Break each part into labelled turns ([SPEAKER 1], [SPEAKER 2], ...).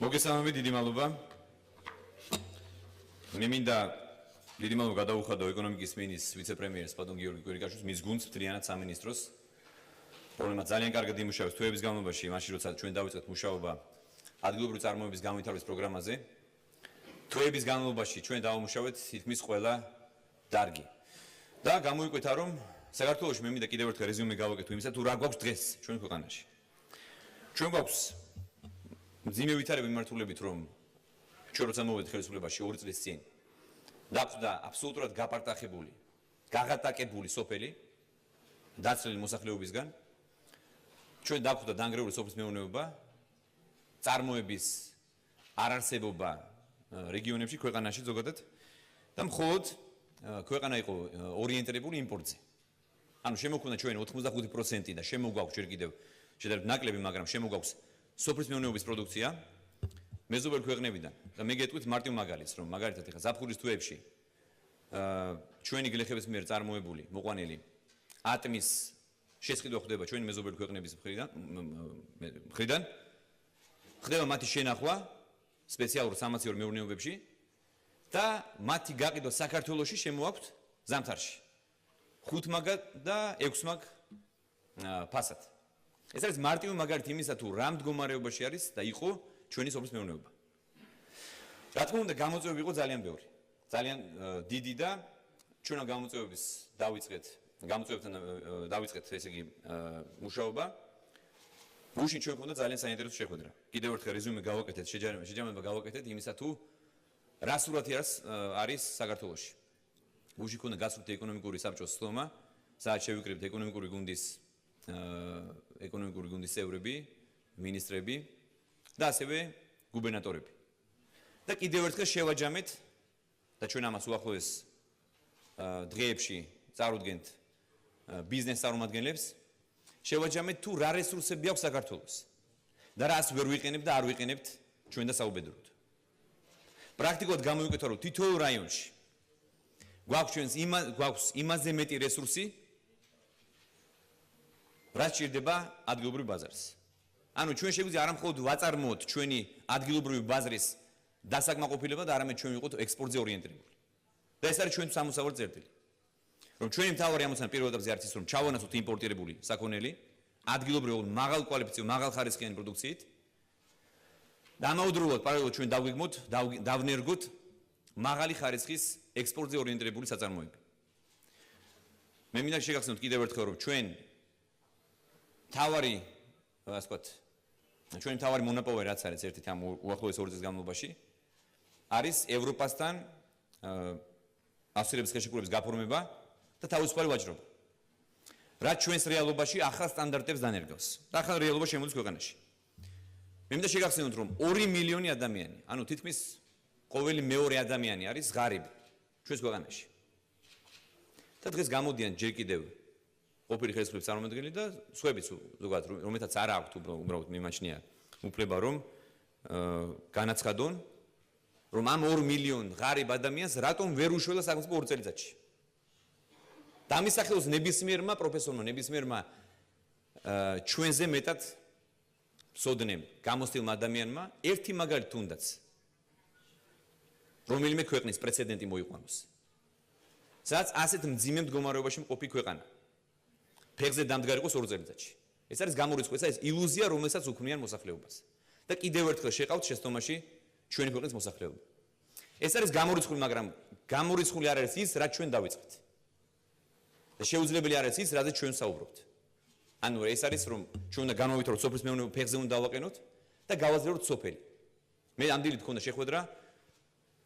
[SPEAKER 1] მოგესალმებით, დიდი მადლობა. მე მინდა დიდი მადლობა გადავუხადო ეკონომიკის მინისტრს, ვიცე-პრემიერს პატონ გიორგი კვირიკაშვილს, მის გუნდს მთლიანად სამინისტროს. პრობლემა ძალიან კარგად იმუშავებს თვეების განმავლობაში, მაშინ როცა ჩვენ დავიწყეთ მუშაობა ადგილობრივი წარმოების განვითარების პროგრამაზე. თვეების განმავლობაში ჩვენ დავამუშავეთ თითქმის ყველა დარგი. და გამოიკვეთა, რომ საქართველოში მე მინდა კიდევ ერთხელ რეზიუმე გავაკეთო იმისა, თუ რა გვაქვს დღეს ჩვენ ქვეყანაში. ჩვენ გვაქვს მძიმე ვითარება მიმართულებით, რომ ჩვენ როცა მოვედით ხელისუფლებაში 2 წლის წინ დაგვდა აბსოლუტურად გაპარტახებული, გაღატაკებული სოფელი დაცლილი მოსახლეობისგან. ჩვენ დაგვდა დანგრეული სოფლის მეურნეობა, წარმოების არარსებობა რეგიონებში, ქვეყანაში ზოგადად და მხოლოდ ქვეყანა იყო ორიენტირებული იმპორტზე. ანუ შემოგვქონდა ჩვენ 85% და შემოგვაქვს ჯერ კიდევ შედარებით ნაკლები, მაგრამ შემოგვაქვს სოფლის მეურნეობის პროდუქცია მეზობელ ქვეყნებიდან. და მე გეტყვით მარტივ მაგალითს, რომ მაგალითად ეხლა ზაფხულის თვეებში ჩვენი გლეხების მიერ წარმოებული მოყვანილი ატმის შესყიდვა ხდება ჩვენი მეზობელი ქვეყნების მხრიდან. ხდება მათი შენახვა სპეციალურ სამაცივრო მეურნეობებში და მათი გაყიდვა საქართველოში შემოაქვთ ზამთარში. 5 მაგ და 6 მაგ ფასად. ეს არის მარტივი მაგალითი იმისა, თუ რა მდგომარეობაში არის და იყო ჩვენი სოფლის მეურნეობა. რა თქმა უნდა, გამოწვევები იყო ძალიან ბევრი. ძალიან დიდი და ჩვენ გამოწვევების დავიწყეთ, ესე იგი, მუშაობა. გუშინ ჩვენ გვქონდა ძალიან საინტერესო შეხვედრა. კიდევ ერთხელ რეზიუმე გავაკეთეთ, შეჯამება გავაკეთეთ იმისა, თუ რა სურათი არის საქართველოში. გუშინ გვქონდა გასული ეკონომიკური საბჭოს სხდომა, სადაც შევიკრიბეთ ეკონომიკური გუნდის წევრები, მინისტრები და ასევე გუბერნატორები. და კიდევ ერთხელ შევაჯამეთ და ჩვენ ამას უახლოეს დღეებში წარუდგენთ ბიზნეს წარმომადგენლებს, შევაჯამეთ თუ რა რესურსები აქვს საქართველოს და რას ვერ ვიყენებთ და არ ვიყენებთ ჩვენ და საუბედუროდ. პრაქტიკულად გამოიკვეთა, რომ თითოეულ რაიონში გვაქვს იმაზე მეტი რესურსი, რაც ჭირდება ადგილობრივ ბაზარს. ანუ ჩვენ შეგვიძლია არა მხოლოდ ვაწარმოოთ ჩვენი ადგილობრივი ბაზრის დასაკმაყოფილება და არამედ ჩვენ ვიყოთ ექსპორტზე ორიენტირებული. და ეს არის ჩვენთვის ამოსავალი წერტილი. რომ ჩვენი მთავარი ამოცანა პირველ ეტაპზე არის ის, რომ ჩავანაცვლოთ იმპორტირებული საქონელი, ადგილობრივი მაღალ კვალიფიციური, მაღალ ხარისხიანი პროდუქციით. და ამავდროულად პარალელურად ჩვენ დავნერგოთ მაღალი ხარისხის ექსპორტზე ორიენტირებული საწარმოები. მე მინდა შეგახსენოთ კიდევ ერთხელ, რომ ჩვენი მთავარი მონოპოლი რაც არის ერთ-ერთი ამ უახლოეს 2 წლის განმავლობაში არის ევროპასთან ასოცირების ხელშეკრულების გაფორმება და თავისუფალი ვაჭრობა. რაც ჩვენს რეალობაში ახალ სტანდარტებს დანერგავს. და ახალ რეალობა შემოდის ქვეყანაში. მე მინდა შეგახსენოთ, რომ 2 მილიონი ადამიანი, ანუ თითქმის ყოველი მეორე ადამიანი არის ღარიბი ჩვენს ქვეყანაში. და დღეს გამოდიან ჯერ კიდევ ყოფილი ხელისუფლების წარმომადგენლები და სხვაებიც ზოგადად, რომელთაც არ აქვთ უბრალოდ მიმაჩნია უფლება, რომ განაცხადონ, რომ ამ 2 მილიონ ღარიბ ადამიანს რატომ ვერ უშველა სახელმწიფო 2 წელიწადში. და ამის სახელოს ნებისმიერმა პროფესორმა, ნებისმიერმა ჩვენზე მეტად სოდნემ გამოსtildeმა ადამიანმა ერთი მაგალითი თუნდაც რომელიმე ქვეყნის პრეცედენტი მოიყვანოს. სადაც ასეთ მძიმე მდგომარეობაში მყოფი ქვეყანა ფეხზე დამდგარიყოს 2 წელიწადში. ეს არის გამორიცხული, ეს ილუზია, რომელსაც უქმნიან მოსახლეობას. და კიდევ ერთხელ შეყავთ შეცდომაში ჩვენი ქვეყნის მოსახლეობა. ეს არის გამორიცხული, მაგრამ გამორიცხული არ არის ის, რაც ჩვენ დავიწყეთ. და შეუძლებელი არ არის ის, რაზე ჩვენ საუბრობთ. ანუ ეს არის, რომ ჩვენ უნდა განვავითაროთ სოფლის მეურნეობა, ფეხზე უნდა დავაყენოთ და გავაძლიეროთ სოფელი. მე ამ დილით მქონდა შეხვედრა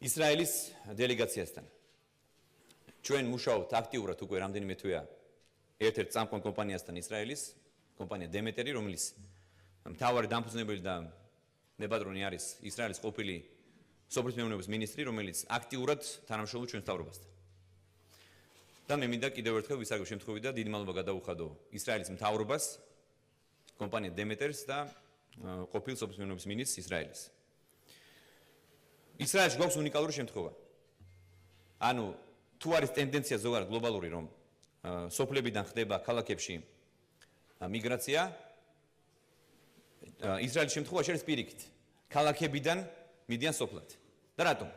[SPEAKER 1] ისრაელის დელეგაციასთან. ჩვენ მუშაობთ აქტიურად უკვე რამდენიმე თვეა ერთ-ერთ წამყვან კომპანიასთან ისრაელის, კომპანია დემეტერი, რომელიც მთავარი დამფუძნებელი და მებატრონი არის ისრაელის ყოფილი სოფლის მეურნეობის მინისტრი, რომელიც აქტიურად თანამშრომლობს ჩვენს მთავრობასთან. და მე მინდა კიდევ ერთხელ ვისარგებლო შემთხვევით და დიდი მადლობა გადავუხადო ისრაელის მთავრობას, კომპანია დემეტერს და ყოფილ სოფლის მეურნეობის მინისტრს ისრაელის. ისრაელში გვაქვს უნიკალური შემთხვევა. ანუ თუ არის ტენდენცია ზოგადად გლობალური, რომ სოფლებიდან ხდება ქალაქებში მიგრაცია, ისრაელის შემთხვევაში არის პირიქით. ქალაქებიდან მიდიან სოფლად. და რატომ?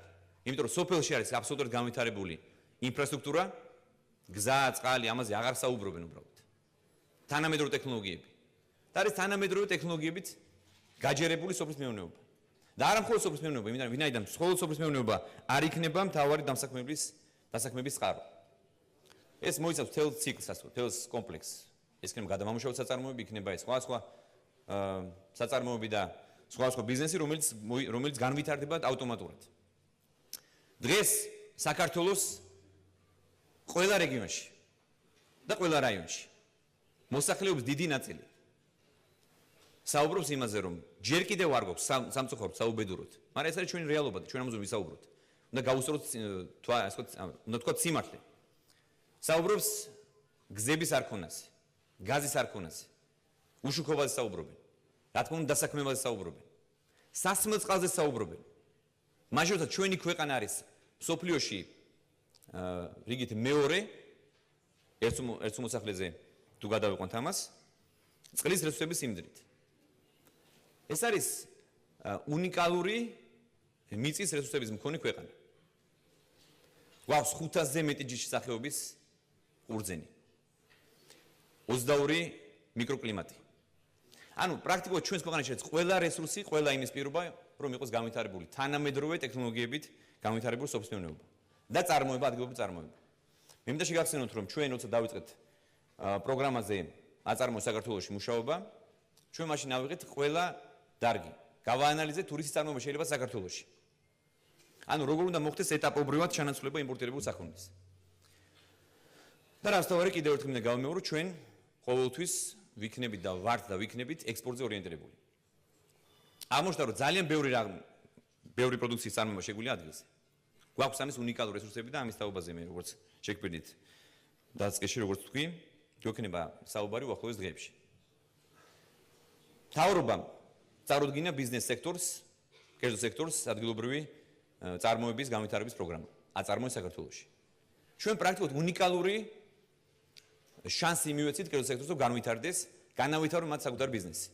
[SPEAKER 1] იმიტომ რომ სოფელში არის აბსოლუტურად განვითარებული ინფრასტრუქტურა, გზა, წყალი, ამაზე აღარ საუბრობენ უბრალოდ. თანამედროვე ტექნოლოგიები. და არის თანამედროვე ტექნოლოგიებით გაჯერებული სოფლის მეურნეობა. და არა მხოლოდ სოფლის მეურნეობა, ვინაიდან მხოლოდ სოფლის მეურნეობა არ იქნება მთავარი დასაქმების წყარო. ეს მოიცავს მთელ ციკლს, მთელ კომპლექსს. ეს იქნება გადამამუშავებელი საწარმოები, იქნება ეს სხვა საწარმოები და სხვა ბიზნესი, რომელიც განვითარდება ავტომატურად. დღეს საქართველოს ყველა რეგიონში და ყველა რაიონში მოსახლეობის დიდი ნაწილი საუბრობს იმაზე, რომ ჯერ კიდევ არ გვაქვს სამწუხაროდ საუბედუროთ, მაგრამ ეს არის ჩვენი რეალობა და ჩვენ ამაზე ვისაუბროთ. უნდა გავუსწოროთ უნდა თქვათ სიმართლე. საუბრობს გზების არქონაზე, გაზის არქონაზე, უშუქობაზე საუბრობენ. რა თქმა უნდა, დასაქმებაზე საუბრობენ. სასმელ წყალზე საუბრობენ. მაშინ როცა ჩვენი ქვეყანა არის მსოფლიოში რიგით მეორე ერთ მოსახლეზე თუ გადავიყვანთ ამას, წყლის რესურსების სიმდიდრით. ეს არის უნიკალური მიწის რესურსების მქონე ქვეყანა. გვაქვს 500-ზე მეტი ჯიშის სახეობის ყურძენი. 22 მიკროკლიმატი. ანუ პრაქტიკულად ჩვენს ქვეყანაში არის ყველა რესურსი, ყველა იმის პირობა, რომ იყოს განვითარებული თანამედროვე ტექნოლოგიებით განვითარებული სოფლის მეურნეობა და წარმოება, ადგილობრივი წარმოება. მე მინდა შეგახსენოთ, რომ ჩვენ როცა დავიწყეთ პროგრამაზე აწარმოოს საქართველოში მუშაობა, ჩვენ მაშინ ავიღეთ ყველა დარგი. გავაანალიზეთ თუ რისი წარმოება შეიძლება საქართველოში. ანუ როგორ უნდა მოხდეს ეტაპობრივად ჩანაცვლება იმპორტირებულ საქონლის. და რასთავარი კიდევ ერთხელ მინდა გავიმეორო, ჩვენ ყოველთვის ვიქნებით და ვართ და ვიქნებით ექსპორტზე ორიენტირებული. აღმოჩნდა, რომ ძალიან ბევრი პროდუქციის წარმოება შეგვიძლია ადგილზე. გვაქვს ამის უნიკალური რესურსები და ამის თაობაზე მე როგორც შეგფერდით დაწყეში როგორც თქვი, გვექნება საუბარი უახლოეს დღეებში. მთავრობამ წარუდგინა ბიზნეს სექტორს, კერძო სექტორს ადგილობრივი წარმოების განვითარების პროგრამა აწარმოეს საქართველოში. ჩვენ პრაქტიკულად უნიკალური შანსი მივეცით კერძო სექტორს, რომ განვითარდეს, განავითაროს მათ საკუთარი ბიზნესი.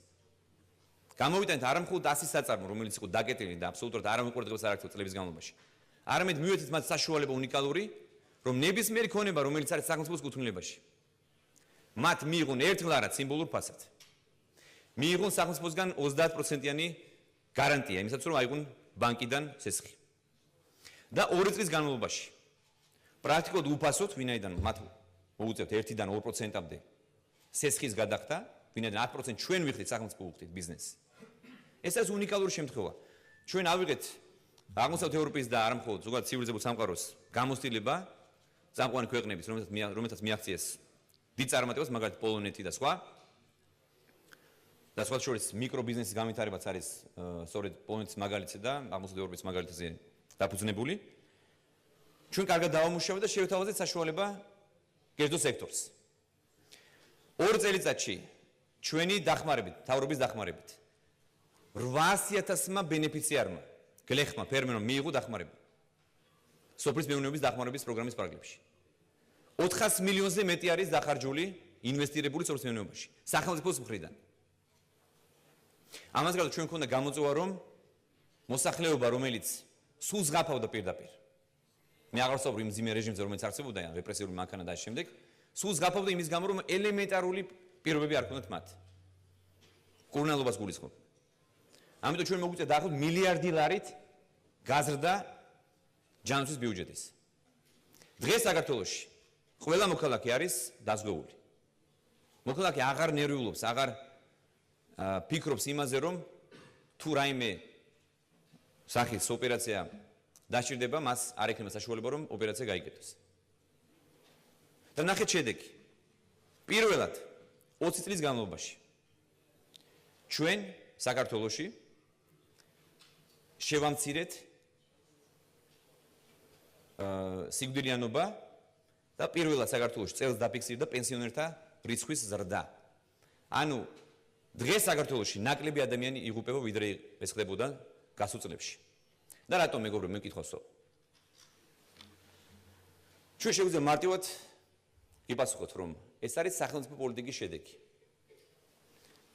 [SPEAKER 1] გამოვიტანეთ არა მხოლოდ 100 საწარმო, რომელიც იყო დაკეტილი და აბსოლუტურად არ ამოყურებდეს არაერთი წლების განმავლობაში. არამედ მივეცით მათ საშუალება უნიკალური, რომ ნებისმიერი ქონება, რომელიც არის სახელმწიფოს კუთვნილებაში, მათ მიიღონ ერთგლარად სიმბოლურ ფასად. მიიღონ სახელმწიფოსგან 30%-იანი გარანტია, იმისაც რომ აიღონ ბანკიდან სესხი. და 2 წლის განმავლობაში პრაქტიკულად უფასოდ, ვინაიდან მათ მოუწევთ 1-დან 2%-მდე სესხის გადახდა, ვინაიდან 10% ჩვენ ვიხდით სახელმწიფო უხდით ბიზნესს. ეს არის უნიკალური შემთხვევა. ჩვენ ავიღეთ აღმოსავლეთ ევროპის და არა მხოლოდ ზოგადად ცივილიზებულ სამყაროს გამოცდილება წამყვანი ქვეყნების, რომელთაც მიაღწიეს დიდ წარმატებას, მაგალითად პოლონეთი და სხვა. და სხვა შორის მიკრობიზნესის განვითარებაც არის სწორედ პოლონეთის მაგალითზე და აღმოსავლეთ ევროპის მაგალითზე დაფუძნებული. ჩვენ კარგად დავამუშავეთ და შევთავაზეთ საშუალება კერძო სექტორს. 2 წელიწადში ჩვენი დახმარებით, მთავრობის დახმარებით 800,000-მა ბენეფიციარმა, გლეხმა, ფერმერმა მიიღო დახმარება. სოფლის მეურნეობის დახმარების პროგრამის პარალელში. 400 მილიონზე მეტი არის დახარჯული ინვესტირებული სოფლის მეურნეობაში, სახელმწიფოს მხრიდან. ამას გარდა ჩვენ მქონდა გამოწვევა, რომ მოსახლეობა, რომელიც სულ ზღაპავდა პირდაპირ. მე აღარ ვსაუბრობ იმ მძიმე რეჟიმზე, რომელიც არსებობდა რეპრესიული მანქანა და ამ შემდეგ, სულ ზღაპავდა იმის გამო, რომ ელემენტარული პირობები არ ჰქონდათ მათ. კურნალობას გულისხმობ. ამიტომ ჩვენ მოგვიწევთ დაახლოებით მილიარდი ლარით გაზრდა ჯანმრთელობის ბიუჯეტის. დღეს საქართველოში ყველა მოქალაქე არის დაზღვეული. მოქალაქე აღარ ნერვიულობს, აღარ ფიქრობს იმაზე, რომ თუ რაიმე სახის ოპერაცია დასჭირდება, მას არ ექნება საშუალება, რომ ოპერაცია გაიგეთოს. და ნახეთ შედეგი. პირველად 20 წლის განმავლობაში ჩვენ საქართველოში შევამცირეთ სიკვდილიანობა და პირველად საქართველოში წელს დაფიქსირდა პენსიონერთა რიცხვის ზრდა. ანუ დღეს საქართველოში ნაკლები ადამიანი იღუპება, ვიდრე ეს ხდებოდა გასულ წლებში. და რატომ მეგობრებო, მე მკითხავსო? ჩვენ შეგვიძლია მარტივად იპასუხოთ, რომ ეს არის სახელმწიფო პოლიტიკის შედეგი.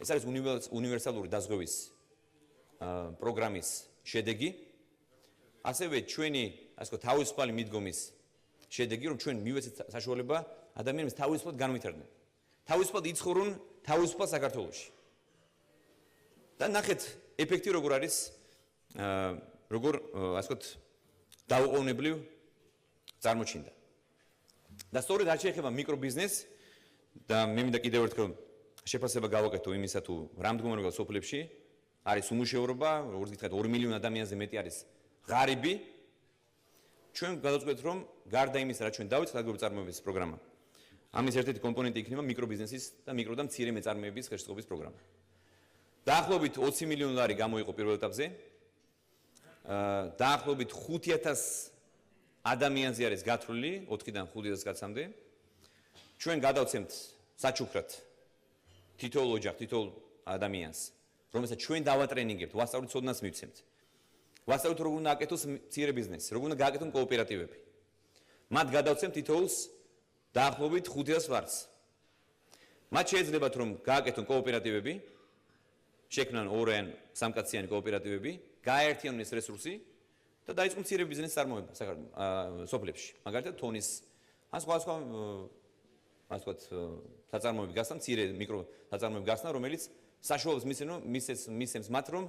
[SPEAKER 1] ეს არის უნივერსალური დაზღვევის პროგრამის შედეგი, ასევე ჩვენი, ასე ვთქვათ, თავისუფალი მიდგომის შედეგი, რომ ჩვენ მივეცეთ საშუალება ადამიანებს თავისუფლად განვითარდნენ. თავისუფლად იცხოვრონ თავისუფალ საქართველოში. და ნახეთ ეფექტი როგორ არის, როგორ, ასე ვთქვათ, დაუყოვნებლივ წარმოჩინდა. და სწორედ რაც შეეხება მიკრობიზნესს და მე მინდა კიდევ ერთხელ შეფასება გავაკეთო იმისა თუ რა მდგომარეობა სოფლებში არის უმუშევრობა, როგორც გითხარით 2 მილიონი ადამიანზე მეტი არის ღარიბი. ჩვენ გადავწყვეტთ რომ გარდა იმისა რაც ჩვენ დავიწყეთ აგრარული წარმოების პროგრამა, ამის ერთ-ერთი კომპონენტი იქნება მიკრობიზნესის და მიკრო და მცირე მეწარმეების ხელშეწყობის პროგრამა. დაახლოებით 20 მილიონი ლარი გამოიყო პირველ ეტაპზე. დაახლოებით 5000 ადამიანზე არის გათვლილი 4-დან 5000 კაცამდე. ჩვენ გადავცემთ საჩუქრად თითოეულ ოჯახს, თითოეულ ადამიანს, რომელსაც ჩვენ დავატრენინგებთ, ვასწავლით ცოდნას მივცემთ. ვასწავლით როგორ უნდა აკეთოს მცირე ბიზნესი, როგორ უნდა გააკეთონ კოოპერატივები. მათ გადავცემთ თითოეულს დაახლოებით 5000 ლარს. მათ შეეძლებათ რომ გააკეთონ კოოპერატივები, შექმნან 2 ან 3 კაციანი კოოპერატივები, გააერთიანონ ეს რესურსი და დაიწყონ მცირე ბიზნესის წარმოება სოფლებში. მაგალითად თონის ან სხვა ასე ვთქვათ, საწარმოები გახსნა, მცირე მიკრო საწარმოები გახსნა, რომელიც საშუალებას მისცემს მათ რომ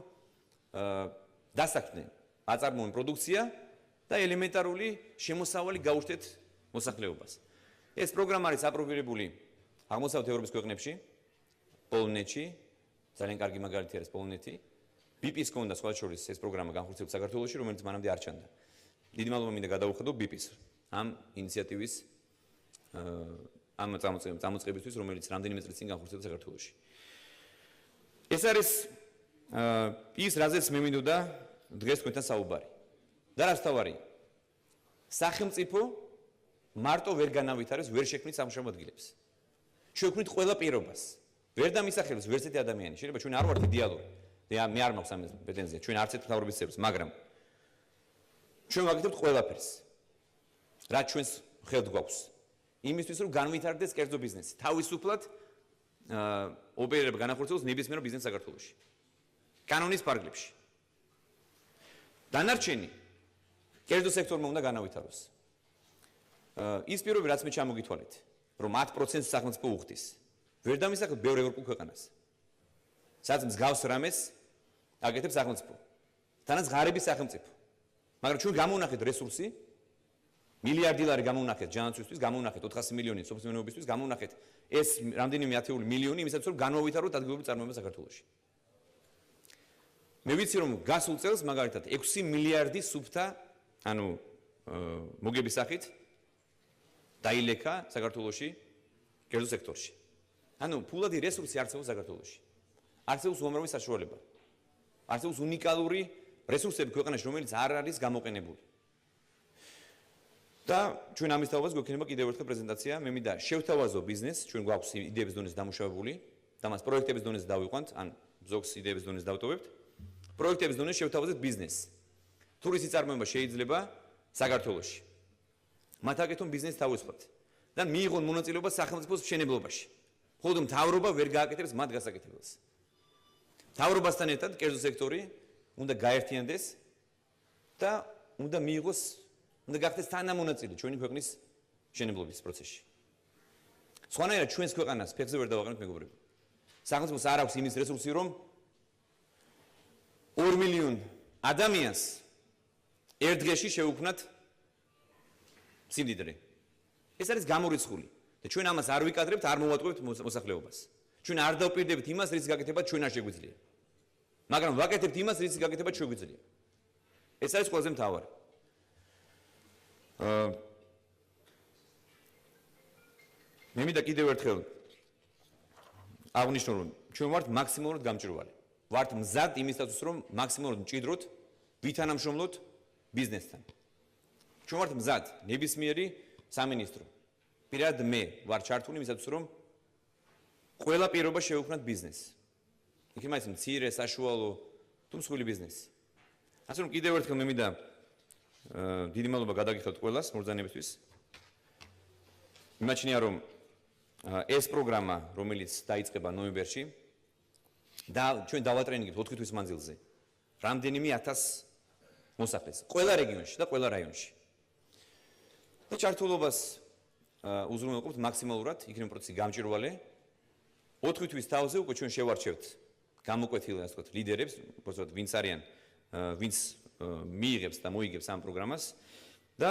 [SPEAKER 1] დასაქმდნენ, აწარმოებენ პროდუქცია და ელემენტარული შემოსავალი გაუშვათ მოსახლეობას. ეს პროგრამა არის აპრობირებული აღმოსავლეთ ევროპის ქვეყნებში, პოლონეთში, ძალიან კარგი მაგალითი არის პოლონეთი. BIP-ის კონდა სხვა შორის ეს პროგრამა განხორციელდა საქართველოში, რომელიც მანამდე არ ჩანდა. დიდი მადლობა მინდა გადავუხადო BIP-ის ამ ინიციატივის ამ წამოწყებისთვის, რომელიც რამდენიმე წელი წინ განხორციელდა საქართველოში. ეს არის ის, რაზეც მე მინდოდა დღეს თქვენთან საუბარი. და რაც თავარი, სახელმწიფო მარტო ვერ განავითარებს, ვერ შექმნით სამუშაო ადგილებს. შექმნით ყველა პირობას. ვერ დამისახელებს ვერც ერთი ადამიანი. შეიძლება ჩვენ არ ვართ იდეალური. მე არ მაქვს ამ პეტენზია. ჩვენ არც ერთ მთავრობის წევრს, მაგრამ ჩვენ ვაკეთებთ ყველაფერს. რაც ჩვენს ხელთ გვაქვს. იმისთვის რომ განვითარდეს კერძო ბიზნესი. თავისუფლად ოპერირება განახორციელოს ნებისმიერ ბიზნესს საქართველოში. კანონის ფარგლებში. დანარჩენი კერძო სექტორმა უნდა განავითაროს. ის პირობები რაც მე ჩამოგითვალეთ, რომ 10% სახელმწიფო უხდის. ვერ დამისახებთ ბევრ ევროპულ ქვეყანას. სადაც მსგავს რამეს აკეთებს სახელმწიფო. თანაც ღარიბი სახელმწიფო. მაგრამ ჩვენ გამოვნახეთ რესურსი, მილიარდი ლარი გამოვნახეთ ჯანაცვლისთვის, გამოვნახეთ 400 მილიონი სოფლმეურნეობისთვის, გამოვნახეთ ეს რამდენიმე ათეული მილიონი იმისათვის რომ განვავითაროთ ადგილობრივი წარმოება საქართველოში. მე ვიცი რომ გასულ წელს მაგალითად 6 მილიარდი სუფთა, ანუ მოგების სახით დაილექა საქართველოში კერძო სექტორში. ანუ ფულადი რესურსი არსებობს საქართველოში. არსებობს უამრავი საშუალება. არსებობს უნიკალური რესურსები ქვეყანაში, რომელიც არ არის გამოყენებული. და ჩვენ ამის თავაზ გვექნება კიდევ ერთხელ პრეზენტაცია. მე მინდა შევთავაზო ბიზნესს, ჩვენ გვაქვს იდეების დონეზე დამუშავებული და მას პროექტების დონეზე დავიყვანთ, ან ზოგს იდეების დონეზე დავტოვებთ. პროექტების დონეზე შევთავაზეთ ბიზნესს. თურისი წარმოება შეიძლება საქართველოში. მათ აკეთონ ბიზნესი თავისუფლად და მიიღონ მონაწილეობა სახელმწიფოს მშენებლობაში. ხოლო მთავრობა ვერ გააკეთებს მათ გასაკეთებელს. მთავრობასთან ერთად კერძო სექტორი უნდა გაერთიანდეს და უნდა მიიღოს, უნდა გახდეს თანამონაწილე ჩვენი ქვეყნის მშენებლობის პროცესში. სხვანაირად ჩვენს ქვეყანას ფეხზე ვერ დავაყენოთ მეგობრებო. სახელმწიფოს არ აქვს იმის რესურსი, რომ 2 მილიონ ადამიანს ერთ დღეში შეუქმნათ სიმდიდრე. ეს არის გამორიცხული და ჩვენ ამას არ ვიკადრებთ, არ მოვატყუებთ მოსახლეობას. ჩვენ არ დავპირდებით იმას, რის გაკეთება ჩვენ არ შეგვიძლია. მაგრამ ვაკეთებთ იმას, რის გაკეთება შეგვიძლია. ეს არის ყველაზე მთავარი. მე მინდა კიდევ ერთხელ აღნიშნო, რომ ჩვენ ვართ მაქსიმალურად გამჭვირვალე. ვართ მზად იმისათვის, რომ მაქსიმალურად მჭიდროთ, ვითანამშრომლოთ ბიზნესთან. ჩვენ ვართ მზად, ნებისმიერი სამინისტრო. პირად მე ვარ ჩართული იმისათვის, რომ ყველა პირობა შევუქმნათ ბიზნესს. იქ იმას მცირე, საშუალო თუ მსხვილი ბიზნესი. ასე რომ კიდევ ერთხელ მე მინდა დიდი მადლობა გადაგიხადოთ ყველას მობრძანებისთვის. მიმაჩნია რომ ეს პროგრამა, რომელიც დაიწყება ნოემბერში და ჩვენ დავატრენინგებთ 4 თვის მანძილზე რამდენიმე 1000 მოსახლეს ყველა რეგიონში და ყველა რაიონში. და ჩართულობას უზრუნველყოფთ მაქსიმალურად, იქნებ პროცესი გამჭვირვალე. 4 თვის თავზე უკვე ჩვენ შევარჩევთ გამოკვეთილ, ასე ვთქვათ, ლიდერებს, უბრალოდ ვინც არიან, ვინც მიიღებს და მოიგებს ამ პროგრამას და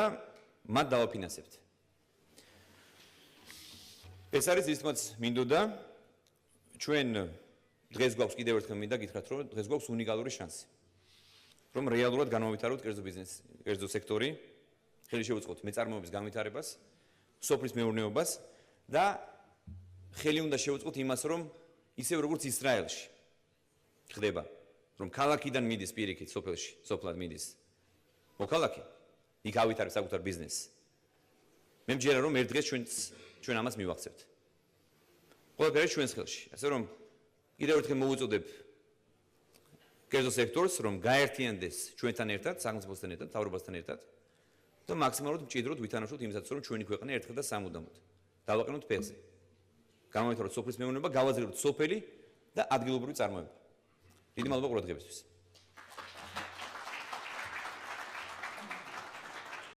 [SPEAKER 1] მათ დავაფინანსებთ. ეს არის ისმაც მინდოდა ჩვენ დღეს გვაქვს კიდევ ერთხელ მინდა გითხრათ, რომ დღეს გვაქვს უნიკალური შანსი. რომ რეალურად განმოვითაროთ კერძო ბიზნესი, კერძო სექტორი, ხელი შევუწყოთ მეწარმოების განვითარებას, სოფლის მეურნეობას და ხელი უნდა შევუწყოთ იმას, რომ ისევ როგორც ისრაელში ხდება, რომ ქალაქიდან მიდის პირიქით სოფელში, სოფლად მიდის მოქალაქე, იქ ავითარებს საკუთარ ბიზნესს. მე მჯერა რომ ერთ დღეს ჩვენ ამას მივახცევთ. ყველაფერი ჩვენს ხელში. ასე რომ კიდევ ერთხელ მოვუწოდებ კერძო სექტორს, რომ გაერთიანდეს ჩვენთან ერთად, სახელმწიფოსთან ერთად, მთავრობასთან ერთად და მაქსიმალურად მჭიდროდ ვითანაშოთ იმისათვის, რომ ჩვენი ქვეყანა ერთხელ და სამუდამოდ დავაყენოთ ფეხზე. გამოვითაროთ სოფლის მეურნეობა, გავაძლიეროთ სოფელი და ადგილობრივი წარმოება. დიდი მადლობა ყურადღებისთვის.